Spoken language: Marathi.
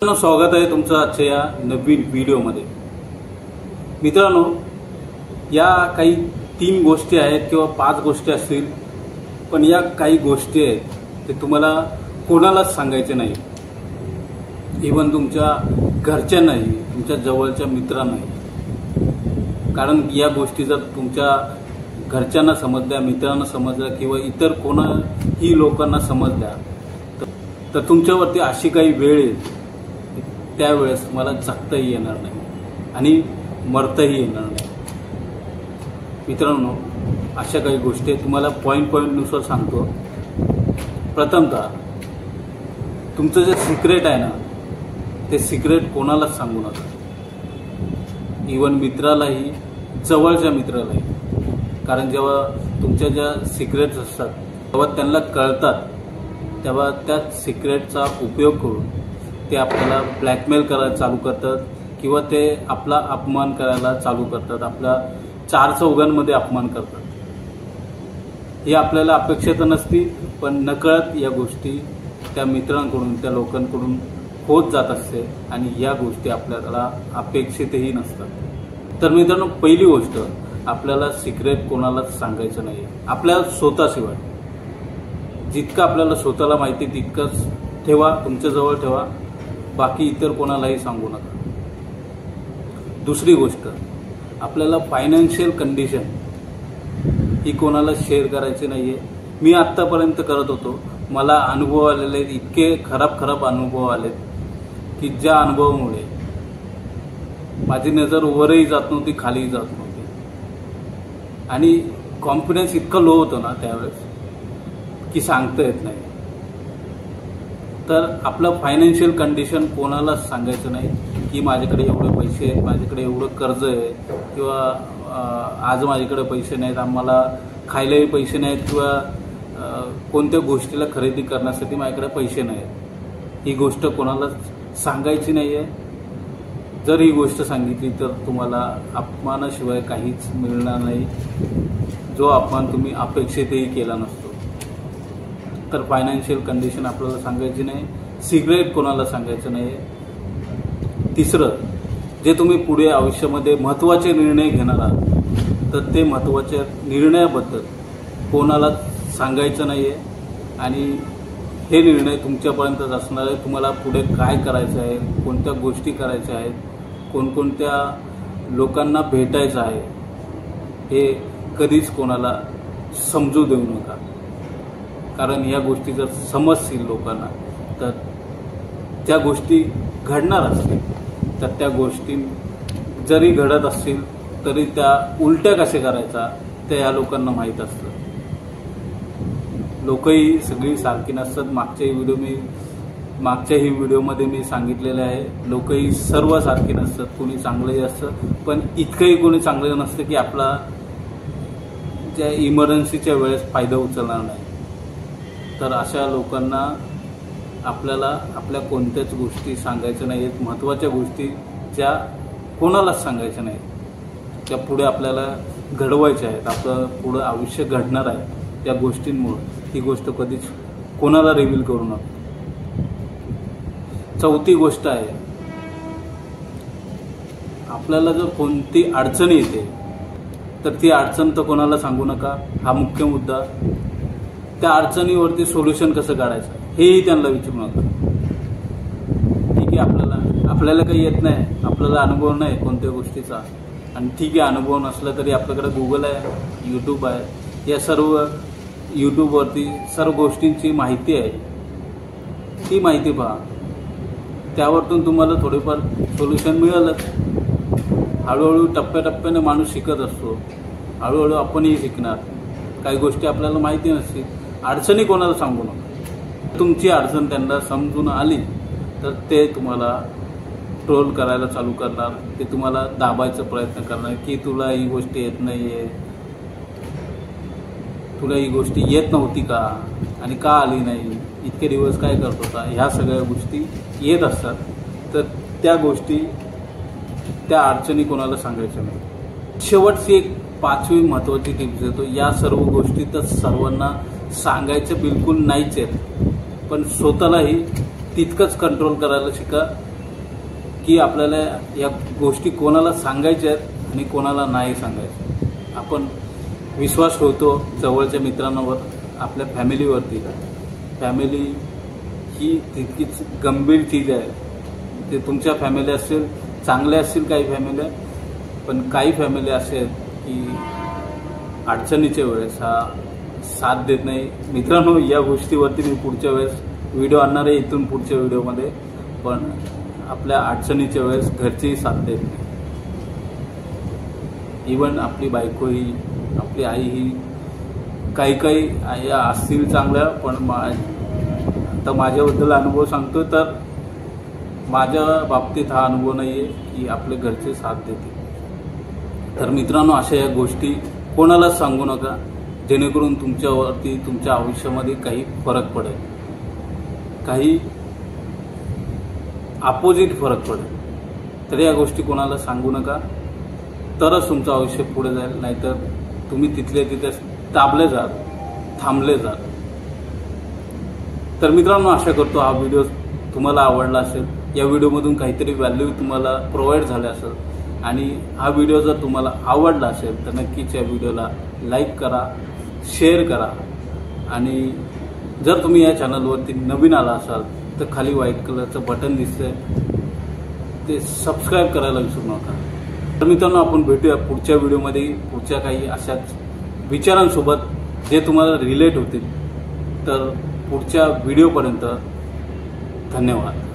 स्वागत आहे तुमचं आजच्या या नवीन व्हिडिओमध्ये। मित्रांनो, या काही 3 गोष्टी आहेत किंवा 5 गोष्टी असतील, पण या काही गोष्टी आहेत ते तुम्हाला कोणालाच सांगायचे नाही, इव्हन तुमच्या घरच्यांनाही, तुमच्या जवळच्या मित्रांनाही। कारण या गोष्टी जर तुमच्या घरच्यांना समजल्या, मित्रांना समजल्या किंवा इतर कोणाही लोकांना समजल्या तर तुमच्यावरती अशी काही वेळ येईल त्यावेळेस तुम्हाला जगताही येणार नाही आणि मरताही येणार नाही। मित्रांनो, अशा काही गोष्टी तुम्हाला पॉईंट नुसार सांगतो। प्रथमतः तुमचं जे सिक्रेट आहे ना, ते सिक्रेट कोणालाच सांगू नका, इव्हन मित्रालाही, जवळच्या मित्रालाही। कारण जेव्हा तुमच्या ज्या सिक्रेट्स असतात तेव्हा त्यांना कळतात, तेव्हा त्या सिक्रेटचा उपयोग करून ते आपल्याला ब्लॅकमेल करायला चालू करतात किंवा ते आपला अपमान करायला चालू करतात, आपल्या 4 चौघांमध्ये अपमान करतात। ही आपल्याला अपेक्षा नसती, पण नकळत या गोष्टी त्या मित्रांकडून, त्या लोकांकडून होत जात असते आणि या गोष्टी आपल्याला अपेक्षितही नसतात। तर मित्रांनो, पहिली गोष्ट, आपल्याला सिक्रेट कोणालाच सांगायचं नाही, आपल्या स्वतःशिवाय। जितकं आपल्याला स्वतःला माहिती तितकंच ठेवा, तुमच्याजवळ ठेवा, बाकी इतर कोणालाही सांगू नका। दुसरी गोष्ट, आपल्याला फायनान्शियल कंडिशन ही कोणाला शेअर करायची नाहीये। मी आत्तापर्यंत करत होतो, मला अनुभव आलेले, इतके खराब अनुभव आलेत की ज्या अनुभवामुळे माझी नजर वरही जात नव्हती, खालीही जात नव्हती आणि कॉन्फिडन्स इतका लो होतो ना त्यावेळेस की सांगता येत नाही। तर आपलं फायनान्शियल कंडिशन कोणालाच सांगायचं नाही की माझ्याकडे एवढे पैसे आहेत, माझ्याकडे एवढं कर्ज आहे किंवा आज माझ्याकडे पैसे नाहीत, आम्हाला खायलाही पैसे नाहीत किंवा कोणत्या गोष्टीला खरेदी करण्यासाठी माझ्याकडे पैसे नाहीत। ही गोष्ट कोणालाच सांगायची नाही आहे। जर ही गोष्ट सांगितली तर तुम्हाला अपमानाशिवाय काहीच मिळणार नाही, जो अपमान तुम्ही अपेक्षितही केला नसतो। तर फायनान्शियल कंडिशन आपल्याला सांगायची नाही, सिक्रेट कोणाला सांगायचं नाही। तिसरं, जे तुम्ही पुढे आयुष्यामध्ये महत्त्वाचे निर्णय घेणार आहात तर ते महत्त्वाच्या निर्णयाबद्दल कोणाला सांगायचं नाही आहे आणि हे निर्णय तुमच्यापर्यंतच असणार आहे। तुम्हाला पुढे काय करायचं आहे, कोणत्या गोष्टी करायच्या आहेत, कोणकोणत्या लोकांना भेटायचं आहे, हे कधीच कोणाला समजू देऊ नका। कारण या गोष्टी जर समजतील लोकांना तर त्या गोष्टी घडणार असतील, तर त्या गोष्टी जरी घडत असतील तरी त्या उलट्या कसे करायचा ते या लोकांना माहीत असतं। लोकही सगळी सारखी नसतात। मागच्याही व्हिडिओमध्ये मी सांगितलेलं आहे, लोकही सर्व सारखी नसतात, कोणी चांगलंही असतं पण इतकंही कोणी चांगलं नसतं की आपला ज्या इमर्जन्सीच्या वेळेस फायदा उचलणार नाही। तर अशा लोकांना आपल्याला आपल्या कोणत्याच गोष्टी सांगायच्या नाही आहेत। महत्त्वाच्या गोष्टी ज्या कोणालाच सांगायच्या नाहीत, त्या पुढे आपल्याला घडवायच्या आहेत, आपलं पुढं आयुष्य घडणार आहे त्या गोष्टींमुळे। ही गोष्ट कधीच कोणाला रिव्हील करू नका। चौथी गोष्ट आहे, आपल्याला जर कोणती अडचण येते तर ती अडचण तर कोणाला सांगू नका, हा मुख्य मुद्दा। त्या अडचणीवरती सोल्युशन कसं काढायचं हेही त्यांना विचारू नका। ठीक आहे, आपल्याला काही येत नाही, आपल्याला अनुभव नाही कोणत्या गोष्टीचा, आणि ठीक आहे, अनुभव नसला तरी आपल्याकडे गुगल आहे, यूट्यूब आहे, या सर्व यूट्यूबवरती सर्व गोष्टींची माहिती आहे, ती माहिती पहा, त्यावरतून तुम्हाला थोडेफार सोल्युशन मिळालंच। हळूहळू टप्प्याटप्प्याने माणूस शिकत असतो, हळूहळू आपणही शिकणार। काही गोष्टी आपल्याला माहिती नसतील, अडचणी कोणाला सांगू नका। तुमची अडचण त्यांना समजून आली तर ते तुम्हाला ट्रोल करायला चालू करणार, ते तुम्हाला दाबायचा प्रयत्न करणार की तुला ही गोष्ट येत नाहीये, तुला ही गोष्टी येत नव्हती का आणि का आली नाही, इतके दिवस काय करत होता, ह्या सगळ्या गोष्टी येत असतात। तर त्या गोष्टी, त्या अडचणी कोणाला सांगायच्या नाही। शेवटची एक 5वी महत्त्वाची टिप्स देतो, या सर्व गोष्टी तर सर्वांना सांगायचं बिलकुल नाहीच आहेत, पण स्वतःलाही तितकंच कंट्रोल करायला शिका की आपल्याला या गोष्टी कोणाला सांगायच्या आहेत आणि कोणाला नाही सांगायच्या। आपण विश्वास ठेवतो जवळच्या मित्रांवर, आपल्या फॅमिलीवरती। फॅमिली ही तितकीच गंभीर चीज आहे। ते तुमच्या फॅमिली असेल, चांगल्या असतील काही फॅमिल्या, पण काही फॅमिली असे आहेत की अडचणीच्या वेळेस हा साथ देत नाही। मित्रांनो, या गोष्टीवरती मी पुढच्या वेळेस व्हिडिओ आणणार आहे, इथून पुढच्या व्हिडिओमध्ये। पण आपल्या अडचणीच्या वेळेस घरचीही साथ देत नाही। इवन आपली बायको ही, आपली आई ही, काही आया असतील चांगल्या, पण आता माझ्याबद्दल अनुभव सांगतो तर माझ्या बाबतीत हा अनुभव नाही आहे की आपले घरचे साथ देतील। तर मित्रांनो, अशा या गोष्टी कोणाला सांगू नका, जेणेकरून तुमच्यावरती, तुमच्या आयुष्यामध्ये काही फरक पडेल, काही अपोजिट फरक पडेल। तर या गोष्टी कोणाला सांगू नका, तरच तुमचं आयुष्य पुढे जाईल, नाहीतर तुम्ही तिथल्या तिथे दाबले जाल, थांबले जाल। तर मित्रांनो, आशा करतो हा व्हिडिओ तुम्हाला आवडला असेल, या व्हिडिओमधून काहीतरी व्हॅल्यू तुम्हाला प्रोव्हाइड झाले असेल, आणि हा व्हिडिओ जर तुम्हाला आवडला असेल तर नक्कीच या व्हिडिओला लाईक करा, शेअर करा, आणि जर तुम्ही या चॅनलवरती नवीन आला असाल तर खाली व्हाईट कलरचं बटन दिसतंय, ते सबस्क्राईब करायला विसरू नका। तर मित्रांनो, आपण भेटूया पुढच्या व्हिडिओमध्ये, पुढच्या काही अशाच विचारांसोबत जे तुम्हाला रिलेट होतील। तर पुढच्या व्हिडिओपर्यंत धन्यवाद।